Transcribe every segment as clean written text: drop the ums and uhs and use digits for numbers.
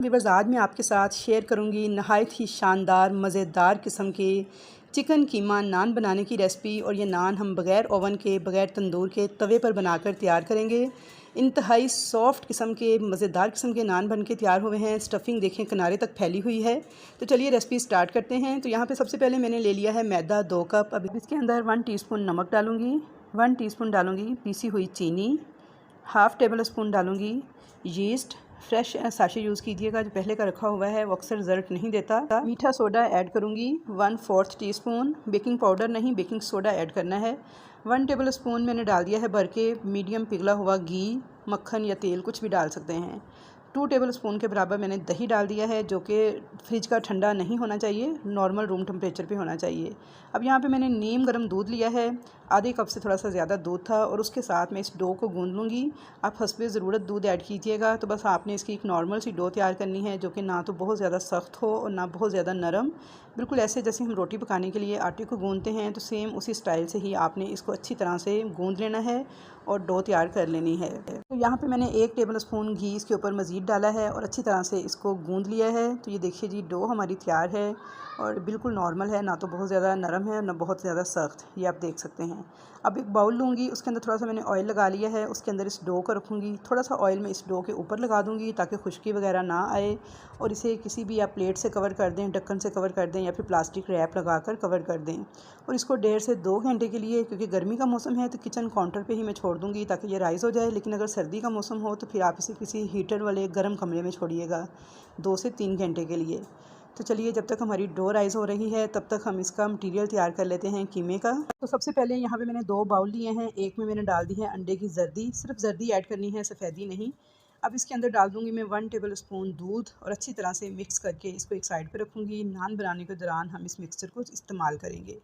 Viewers, आज मैं आपके साथ शेयर करूंगी नहायत ही शानदार मज़ेदार किस्म के चिकन कीमा नान बनाने की रेसिपी। और ये नान हम बग़ैर ओवन के, बग़ैर तंदूर के तवे पर बनाकर तैयार करेंगे। इंतहाई सॉफ्ट किस्म के, मज़ेदार किस्म के नान बन के तैयार हुए हैं। स्टफ़िंग देखें किनारे तक फैली हुई है। तो चलिए रेसिपी स्टार्ट करते हैं। तो यहाँ पे सबसे पहले मैंने ले लिया है मैदा 2 कप। अब इसके अंदर 1 टीस्पून नमक डालूँगी, 1 टीस्पून डालूँगी पीसी हुई चीनी, हाफ़ टेबल स्पून डालूँगी यीस्ट। फ्रेश साशे यूज़ कीजिएगा, जो पहले का रखा हुआ है वो अक्सर रिजल्ट नहीं देता। मीठा सोडा ऐड करूँगी 1/4 टीस्पून। बेकिंग पाउडर नहीं, बेकिंग सोडा ऐड करना है। 1 टेबल स्पून मैंने डाल दिया है भर के मीडियम पिघला हुआ घी, मक्खन या तेल कुछ भी डाल सकते हैं। 2 टेबल स्पून के बराबर मैंने दही डाल दिया है, जो कि फ्रिज का ठंडा नहीं होना चाहिए, नॉर्मल रूम टेम्परेचर पे होना चाहिए। अब यहाँ पे मैंने नीम गर्म दूध लिया है, आधे कप से थोड़ा सा ज़्यादा दूध था, और उसके साथ मैं इस डो को गूंद लूँगी। आप हस्बे ज़रूरत दूध ऐड कीजिएगा। तो बस आपने इसकी एक नॉर्मल सी डो तैयार करनी है, जो कि ना तो बहुत ज़्यादा सख्त हो और ना बहुत ज़्यादा नरम। बिल्कुल ऐसे जैसे हम रोटी पकाने के लिए आटे को गूंदते हैं, तो सेम उसी स्टाइल से ही आपने इसको अच्छी तरह से गूंद लेना है और डो तैयार कर लेनी है। तो यहाँ पे मैंने 1 टेबल स्पून घी इसके ऊपर मज़ीद डाला है और अच्छी तरह से इसको गूंद लिया है। तो ये देखिए जी, डो हमारी तैयार है और बिल्कुल नॉर्मल है, ना तो बहुत ज़्यादा नरम है ना बहुत ज़्यादा सख्त, ये आप देख सकते हैं। अब एक बाउल लूँगी, उसके अंदर थोड़ा सा मैंने ऑयल लगा लिया है, उसके अंदर इस डो को रखूँगी। थोड़ा सा ऑयल मैं इस डो के ऊपर लगा दूँगी ताकि खुश्की वगैरह ना आए, और इसे किसी भी आप प्लेट से कवर कर दें, ढक्कन से कवर कर दें, या फिर प्लास्टिक रैप लगा कर कवर कर दें। और इसको 1.5 से 2 घंटे के लिए, क्योंकि गर्मी का मौसम है, तो किचन काउंटर पे ही मैं छोड़ दूँगी ताकि ये राइज़ हो जाए। लेकिन अगर सर्दी का मौसम हो तो फिर आप इसे किसी हीटर वाले गर्म कमरे में छोड़िएगा 2 से 3 घंटे के लिए। तो चलिए, जब तक हमारी डो राइज़ हो रही है तब तक हम इसका मटीरियल तैयार कर लेते हैं कीमे का। तो सबसे पहले यहाँ पे मैंने 2 बाउल लिए हैं। एक में मैंने डाल दी है अंडे की जर्दी, सिर्फ जर्दी ऐड करनी है, सफ़ेदी नहीं। अब इसके अंदर डाल दूँगी मैं 1 टेबल स्पून दूध, और अच्छी तरह से मिक्स करके इसको एक साइड पे रखूँगी। नान बनाने के दौरान हम इस मिक्सचर को इस्तेमाल करेंगे।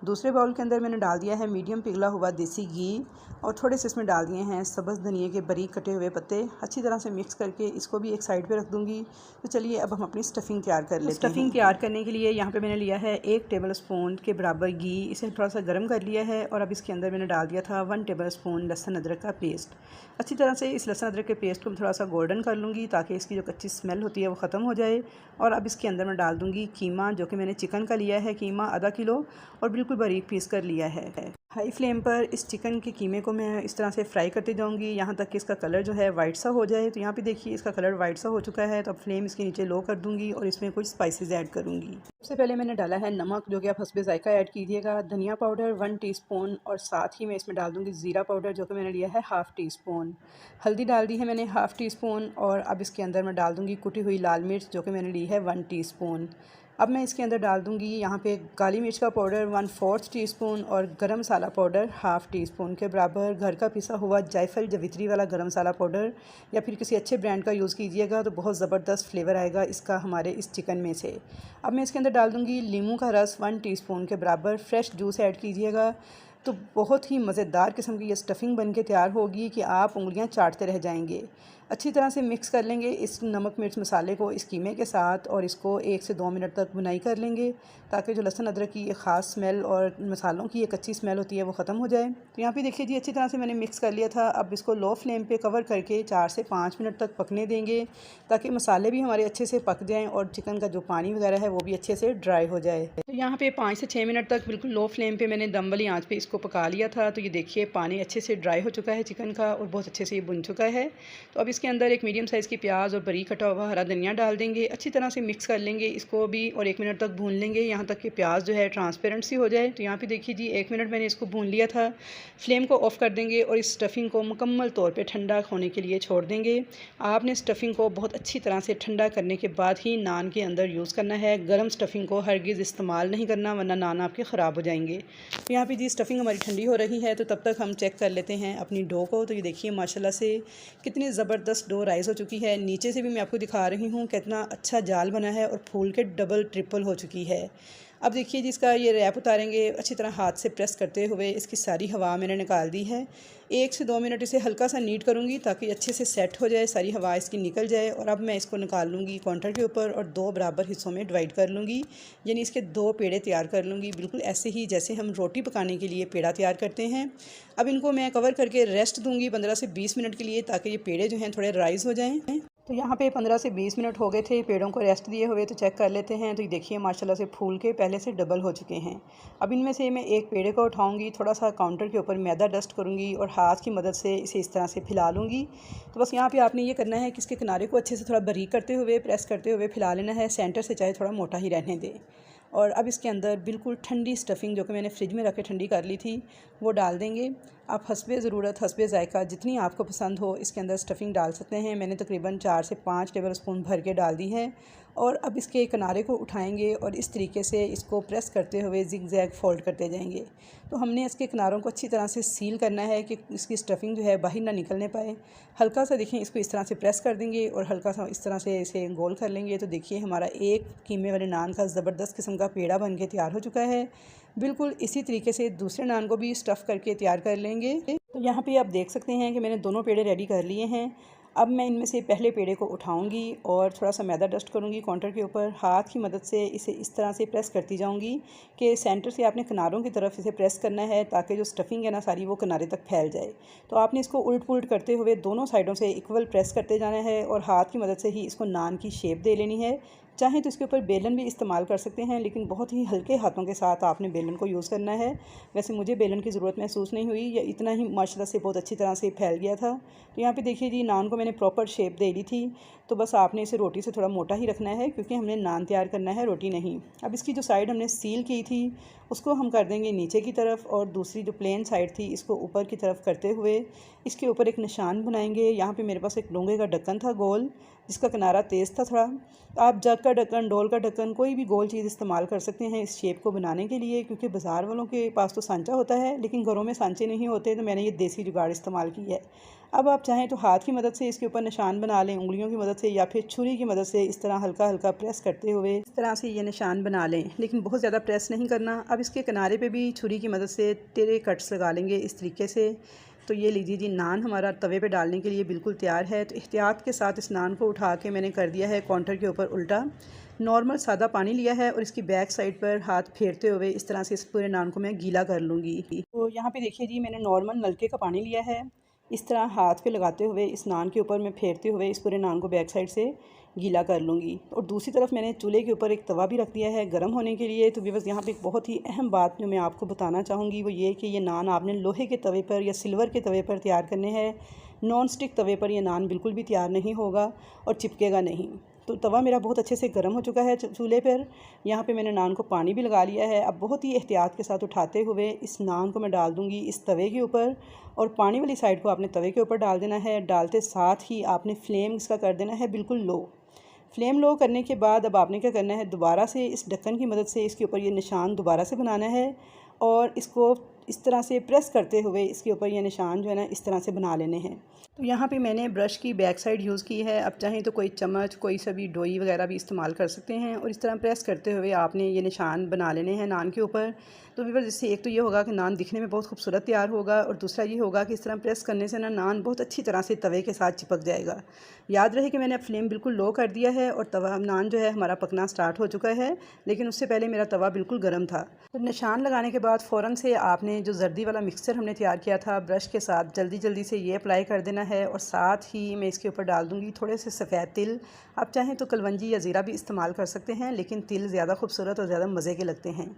दूसरे बाउल के अंदर मैंने डाल दिया है मीडियम पिघला हुआ देसी घी, और थोड़े से इसमें डाल दिए हैं सब्ज़ धनिए के बारीक कटे हुए पत्ते। अच्छी तरह से मिक्स करके इसको भी एक साइड पे रख दूँगी। तो चलिए, अब हम अपनी स्टफ़िंग तैयार कर लेते हैं। स्टफ़िंग तैयार करने के लिए यहाँ पे मैंने लिया है 1 टेबल स्पून के बराबर घी, इसे थोड़ा सा गर्म कर लिया है, और अब इसके अंदर मैंने डाल दिया था 1 टेबल स्पून लहसुन अदरक का पेस्ट। अच्छी तरह से इस लहसुन अदरक के पेस्ट को थोड़ा सा गोल्डन कर लूँगी ताकि इसकी जो कच्ची स्मेल होती है वो ख़त्म हो जाए। और अब इसके अंदर मैं डाल दूँगी कीमा, जो कि मैंने चिकन का लिया है कीमा आधा किलो, और बिल्कुल बारीक पीस कर लिया है। हाई फ्लेम पर इस चिकन के कीमे को मैं इस तरह से फ्राई करती जाऊंगी यहाँ तक कि इसका कलर जो है वाइट सा हो जाए। तो यहाँ पे देखिए, इसका कलर वाइट सा हो चुका है। तो अब फ्लेम इसके नीचे लो कर दूंगी और इसमें कुछ स्पाइसेस ऐड करूंगी। सबसे पहले मैंने डाला है नमक, जो कि आप हस्बे जायका ऐड कीजिएगा। धनिया पाउडर 1 टीस्पून, और साथ ही मैं इसमें डाल दूँगी ज़ीरा पाउडर, जो कि मैंने लिया है हाफ़ टीस्पून। हल्दी डाल दी है मैंने हाफ़ टीस्पून, और अब इसके अंदर मैं डाल दूँगी कुटी हुई लाल मिर्च, जो कि मैंने ली है 1 टीस्पून। अब मैं इसके अंदर डाल दूँगी यहाँ पे काली मिर्च का पाउडर 1/4 टीस्पून, और गरम मसाला पाउडर हाफ़ टीस्पून के बराबर। घर का पिसा हुआ जायफल जवित्री वाला गरम मसाला पाउडर, या फिर किसी अच्छे ब्रांड का यूज़ कीजिएगा, तो बहुत ज़बरदस्त फ्लेवर आएगा इसका हमारे इस चिकन में से। अब मैं इसके अंदर डाल दूँगी नींबू का रस 1 टीस्पून के बराबर। फ्रेश जूस ऐड कीजिएगा, तो बहुत ही मज़ेदार किस्म की ये स्टफ़िंग बन के तैयार होगी कि आप उंगलियां चाटते रह जाएंगे। अच्छी तरह से मिक्स कर लेंगे इस नमक मिर्च मसाले को इस कीमे के साथ, और इसको 1 से 2 मिनट तक भुनाई कर लेंगे ताकि जो लहसुन अदरक की ये ख़ास स्मेल और मसालों की ये कच्ची स्मेल होती है वो ख़त्म हो जाए। तो यहाँ पे देखिए जी, अच्छी तरह से मैंने मिक्स कर लिया था। अब इसको लो फ्लेम पे कवर करके 4 से 5 मिनट तक पकने देंगे ताकि मसाले भी हमारे अच्छे से पक जाएँ और चिकन का जो पानी वगैरह है वो भी अच्छे से ड्राई हो जाए। तो यहाँ पे 5 से 6 मिनट तक बिल्कुल लो फ्लेम पे मैंने दम वाली आंच पे इसको पका लिया था। तो ये देखिए, पानी अच्छे से ड्राई हो चुका है चिकन का, और बहुत अच्छे से ये बुन चुका है। तो अब इसके अंदर एक मीडियम साइज़ की प्याज और बारीक कटा हुआ हरा धनिया डाल देंगे। अच्छी तरह से मिक्स कर लेंगे इसको भी, और 1 मिनट तक भून लेंगे यहाँ तक कि प्याज जो है ट्रांसपेरेंट सी हो जाए। तो यहाँ पे देखिए जी, 1 मिनट मैंने इसको भून लिया था। फ्लेम को ऑफ़ कर देंगे और इस स्टफ़िंग को मुकम्मल तौर पे ठंडा होने के लिए छोड़ देंगे। आपने स्टफ़िंग को बहुत अच्छी तरह से ठंडा करने के बाद ही नान के अंदर यूज़ करना है। गर्म स्टफ़िंग को हरगिज़ इस्तेमाल नहीं करना, वरना नान आपके ख़राब हो जाएंगे। तो यहाँ पे जी स्टफ़िंग हमारी ठंडी हो रही है, तो तब तक हम चेक कर लेते हैं अपनी डो को। तो ये देखिए, माशाल्लाह से कितनी ज़बरदस्त डो राइज़ हो चुकी है। नीचे से भी मैं आपको दिखा रही हूँ कितना अच्छा जाल बना है, और फूल के डबल ट्रिपल हो चुकी है। अब देखिए जी, इसका ये रैप उतारेंगे अच्छी तरह हाथ से प्रेस करते हुए। इसकी सारी हवा मैंने निकाल दी है। 1 से 2 मिनट इसे हल्का सा नीट करूँगी ताकि अच्छे से सेट हो जाए, सारी हवा इसकी निकल जाए। और अब मैं इसको निकाल लूँगी काउंटर के ऊपर और 2 बराबर हिस्सों में डिवाइड कर लूँगी, यानी इसके 2 पेड़े तैयार कर लूँगी, बिल्कुल ऐसे ही जैसे हम रोटी पकाने के लिए पेड़ा तैयार करते हैं। अब इनको मैं कवर करके रेस्ट दूँगी 15 से 20 मिनट के लिए, ताकि ये पेड़े जो हैं थोड़े राइज़ हो जाएँ। तो यहाँ पे 15 से 20 मिनट हो गए थे पेड़ों को रेस्ट दिए हुए। तो चेक कर लेते हैं। तो ये देखिए माशाल्लाह से फूल के पहले से डबल हो चुके हैं। अब इनमें से मैं एक पेड़े को उठाऊंगी, थोड़ा सा काउंटर के ऊपर मैदा डस्ट करूँगी और हाथ की मदद से इसे इस तरह से फैला लूँगी। तो बस यहाँ पर आपने ये करना है कि इसके किनारे को अच्छे से थोड़ा बारीक करते हुए, प्रेस करते हुए फैला लेना है। सेंटर से चाहे थोड़ा मोटा ही रहने दें। और अब इसके अंदर बिल्कुल ठंडी स्टफ़िंग जो कि मैंने फ्रिज में रख के ठंडी कर ली थी वो डाल देंगे। आप हस्बे ज़रूरत, हस्बे ज़ायका जितनी आपको पसंद हो इसके अंदर स्टफ़िंग डाल सकते हैं। मैंने तकरीबन 4 से 5 टेबल स्पून भर के डाल दी है। और अब इसके किनारे को उठाएंगे और इस तरीके से इसको प्रेस करते हुए ज़िग-ज़ैग फ़ोल्ड करते जाएंगे। तो हमने इसके किनारों को अच्छी तरह से सील करना है कि इसकी स्टफ़िंग जो है बाहर ना निकलने पाए। हल्का सा देखें इसको इस तरह से प्रेस कर देंगे और हल्का सा इस तरह से इसे गोल कर लेंगे। तो देखिए हमारा एक कीमे वाले नान का ज़बरदस्त किस्म का पेड़ा बन के तैयार हो चुका है। बिल्कुल इसी तरीके से दूसरे नान को भी स्टफ़ करके तैयार कर लेंगे। तो यहाँ पे आप देख सकते हैं कि मैंने दोनों पेड़े रेडी कर लिए हैं। अब मैं इनमें से पहले पेड़े को उठाऊंगी और थोड़ा सा मैदा डस्ट करूंगी काउंटर के ऊपर। हाथ की मदद से इसे इस तरह से प्रेस करती जाऊंगी कि सेंटर से आपने किनारों की तरफ इसे प्रेस करना है ताकि जो स्टफ़िंग है ना सारी वो किनारे तक फैल जाए। तो आपने इसको उल्ट पुल्ट करते हुए दोनों साइडों से इक्वल प्रेस करते जाना है और हाथ की मदद से ही इसको नान की शेप दे लेनी है। चाहें तो इसके ऊपर बेलन भी इस्तेमाल कर सकते हैं, लेकिन बहुत ही हल्के हाथों के साथ आपने बेलन को यूज़ करना है। वैसे मुझे बेलन की ज़रूरत महसूस नहीं हुई, या इतना ही माशाल्लाह से बहुत अच्छी तरह से फैल गया था। तो यहाँ पे देखिए जी नान को मैंने प्रॉपर शेप दे दी थी। तो बस आपने इसे रोटी से थोड़ा मोटा ही रखना है क्योंकि हमने नान तैयार करना है, रोटी नहीं। अब इसकी जो साइड हमने सील की थी उसको हम कर देंगे नीचे की तरफ और दूसरी जो प्लेन साइड थी इसको ऊपर की तरफ करते हुए इसके ऊपर एक निशान बनाएंगे। यहाँ पे मेरे पास एक डोंगे का ढक्कन था गोल, जिसका किनारा तेज़ था थोड़ा। आप जग का ढक्कन, डोल का ढक्कन, कोई भी गोल चीज़ इस्तेमाल कर सकते हैं इस शेप को बनाने के लिए, क्योंकि बाज़ार वालों के पास तो सांचा होता है लेकिन घरों में सांचे नहीं होते। तो मैंने ये देसी जुगाड़ इस्तेमाल की है। अब आप चाहें तो हाथ की मदद से इसके ऊपर निशान बना लें, उंगलियों की मदद से, या फिर छुरी की मदद से इस तरह हल्का हल्का प्रेस करते हुए इस तरह से ये निशान बना लें, लेकिन बहुत ज़्यादा प्रेस नहीं करना। अब इसके किनारे पे भी छुरी की मदद से टेढ़े कट्स लगा लेंगे इस तरीके से। तो ये लीजिए जी नान हमारा तवे पे डालने के लिए बिल्कुल तैयार है। तो एहतियात के साथ इस नान को उठा के मैंने कर दिया है काउंटर के ऊपर उल्टा। नॉर्मल सादा पानी लिया है और इसकी बैक साइड पर हाथ फेरते हुए इस तरह से इस पूरे नान को मैं गीला कर लूँगी। तो यहाँ पे देखिए जी मैंने नॉर्मल नलके का पानी लिया है। इस तरह हाथ पे लगाते हुए इस नान के ऊपर मैं फेरते हुए इस पूरे नान को बैक साइड से गीला कर लूँगी। और दूसरी तरफ मैंने चूल्हे के ऊपर एक तवा भी रख दिया है गर्म होने के लिए। तो व्यूअर्स यहाँ पे एक बहुत ही अहम बात जो मैं आपको बताना चाहूँगी वो ये कि ये नान आपने लोहे के तवे पर या सिल्वर के तवे पर तैयार करने हैं। नॉन स्टिक तवे पर ये नान बिल्कुल भी तैयार नहीं होगा और चिपकेगा नहीं। तो तवा मेरा बहुत अच्छे से गर्म हो चुका है चूल्हे पर। यहाँ पे मैंने नान को पानी भी लगा लिया है। अब बहुत ही एहतियात के साथ उठाते हुए इस नान को मैं डाल दूँगी इस तवे के ऊपर, और पानी वाली साइड को आपने तवे के ऊपर डाल देना है। डालते साथ ही आपने फ्लेम इसका कर देना है बिल्कुल लो। फ्लेम लो करने के बाद अब आपने क्या करना है, दोबारा से इस ढक्कन की मदद से इसके ऊपर ये निशान दोबारा से बनाना है और इसको इस तरह से प्रेस करते हुए इसके ऊपर ये निशान जो है ना इस तरह से बना लेने हैं। तो यहाँ पे मैंने ब्रश की बैक साइड यूज़ की है। अब चाहें तो कोई चम्मच, कोई सा भी डोई वगैरह भी इस्तेमाल कर सकते हैं और इस तरह प्रेस करते हुए आपने ये निशान बना लेने हैं नान के ऊपर। तो व्यूअर्स जिससे एक तो ये होगा कि नान दिखने में बहुत खूबसूरत तैयार होगा और दूसरा ये होगा कि इस तरह प्रेस करने से ना नान बहुत अच्छी तरह से तवे के साथ चिपक जाएगा। याद रहे कि मैंने अब फ्लेम बिल्कुल लो कर दिया है और तवा नान जो है हमारा पकना स्टार्ट हो चुका है, लेकिन उससे पहले मेरा तवा बिल्कुल गर्म था। तो निशान लगाने के बाद फ़ौरन से आपने जो जर्दी वाला मिक्सचर हमने तैयार किया था ब्रश के साथ जल्दी जल्दी से ये अप्लाई कर देना है। और साथ ही मैं इसके ऊपर डाल दूँगी थोड़े से सफ़ेद तिल। आप चाहें तो कलवंजी या ज़ीरा भी इस्तेमाल कर सकते हैं, लेकिन तिल ज़्यादा खूबसूरत और ज़्यादा मज़े के लगते हैं।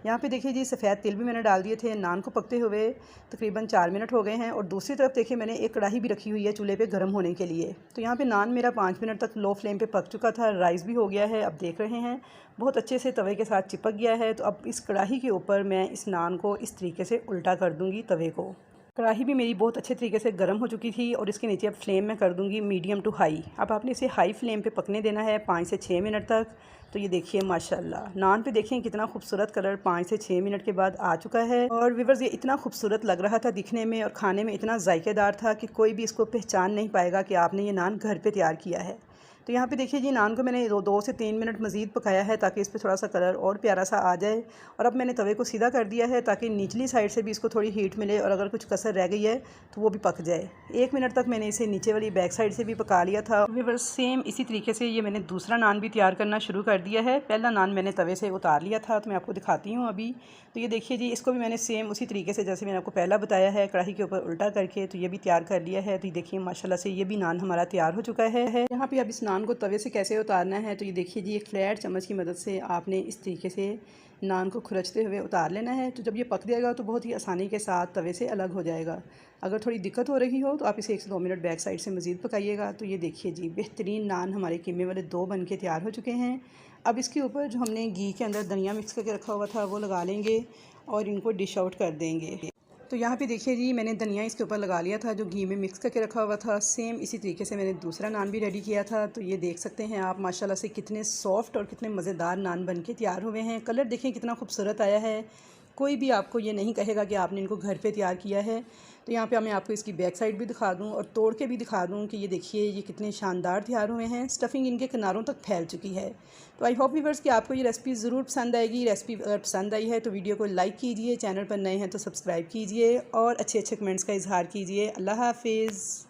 यहाँ पे देखिए जी सफ़ेद तिल भी मैंने डाल दिए थे। नान को पकते हुए तकरीबन 4 मिनट हो गए हैं। और दूसरी तरफ देखिए मैंने एक कढ़ाई भी रखी हुई है चूल्हे पे गर्म होने के लिए। तो यहाँ पे नान मेरा 5 मिनट तक लो फ्लेम पे पक चुका था। राइस भी हो गया है, अब देख रहे हैं बहुत अच्छे से तवे के साथ चिपक गया है। तो अब इस कढ़ाई के ऊपर मैं इस नान को इस तरीके से उल्टा कर दूँगी तवे को। कढ़ाई भी मेरी बहुत अच्छे तरीके से गर्म हो चुकी थी और इसके नीचे अब फ्लेम में कर दूंगी मीडियम टू हाई। अब आपने इसे हाई फ्लेम पे पकने देना है 5 से 6 मिनट तक। तो ये देखिए माशाल्लाह नान पे देखें कितना खूबसूरत कलर 5 से 6 मिनट के बाद आ चुका है। और व्यूअर्स ये इतना खूबसूरत लग रहा था दिखने में और खाने में इतना जायकेदार था कि कोई भी इसको पहचान नहीं पाएगा कि आपने ये नान घर पर तैयार किया है। तो यहाँ पे देखिए जी, नान को मैंने 2 से 3 मिनट मज़ीद पकाया है ताकि इस पर थोड़ा सा कलर और प्यारा सा आ जाए। और अब मैंने तवे को सीधा कर दिया है ताकि निचली साइड से भी इसको थोड़ी हीट मिले और अगर कुछ कसर रह गई है तो वो भी पक जाए। 1 मिनट तक मैंने इसे नीचे वाली बैक साइड से भी पका लिया था। व्यूअर्स, सेम इसी तरीके से ये मैंने दूसरा नान भी तैयार करना शुरू कर दिया है। पहला नान मैंने तवे से उतार लिया था, तो मैं आपको दिखाती हूँ अभी। तो ये देखिए जी, इसको भी मैंने सेम उसी तरीके से जैसे मैंने आपको पहला बताया है, कढ़ाई के ऊपर उल्टा करके तो ये भी तैयार कर लिया है। तो ये देखिए माशाल्लाह से ये भी नान हमारा तैयार हो चुका है। यहाँ पे अब इस नान को तवे से कैसे उतारना है, तो ये देखिए जी, एक फ्लैट चम्मच की मदद से आपने इस तरीके से नान को खुरचते हुए उतार लेना है। तो जब ये पक जाएगा तो बहुत ही आसानी के साथ तवे से अलग हो जाएगा। अगर थोड़ी दिक्कत हो रही हो तो आप इसे 1 से 2 मिनट बैक साइड से मज़ीद पकाइएगा। तो ये देखिए जी, बेहतरीन नान हमारे कीमे वाले 2 बन के तैयार हो चुके हैं। अब इसके ऊपर जो हमने घी के अंदर धनिया मिक्स करके रखा हुआ था वो लगा लेंगे और इनको डिश आउट कर देंगे। तो यहाँ पे देखिए जी, मैंने धनिया इसके ऊपर लगा लिया था जो घी में मिक्स करके रखा हुआ था। सेम इसी तरीके से मैंने दूसरा नान भी रेडी किया था। तो ये देख सकते हैं आप माशाल्लाह से कितने सॉफ्ट और कितने मज़ेदार नान बन के तैयार हुए हैं। कलर देखें कितना खूबसूरत आया है। कोई भी आपको ये नहीं कहेगा कि आपने इनको घर पे तैयार किया है। तो यहाँ पे मैं आपको इसकी बैक साइड भी दिखा दूँ और तोड़ के भी दिखा दूँ कि ये देखिए ये कितने शानदार तैयार हुए हैं। स्टफ़िंग इनके किनारों तक फैल चुकी है। तो आई होप व्यूअर्स कि आपको ये रेसिपी ज़रूर पसंद आएगी। रेसिपी अगर पसंद आई है तो वीडियो को लाइक कीजिए, चैनल पर नए हैं तो सब्सक्राइब कीजिए और अच्छे अच्छे कमेंट्स का इजहार कीजिए। अल्लाह हाफिज़।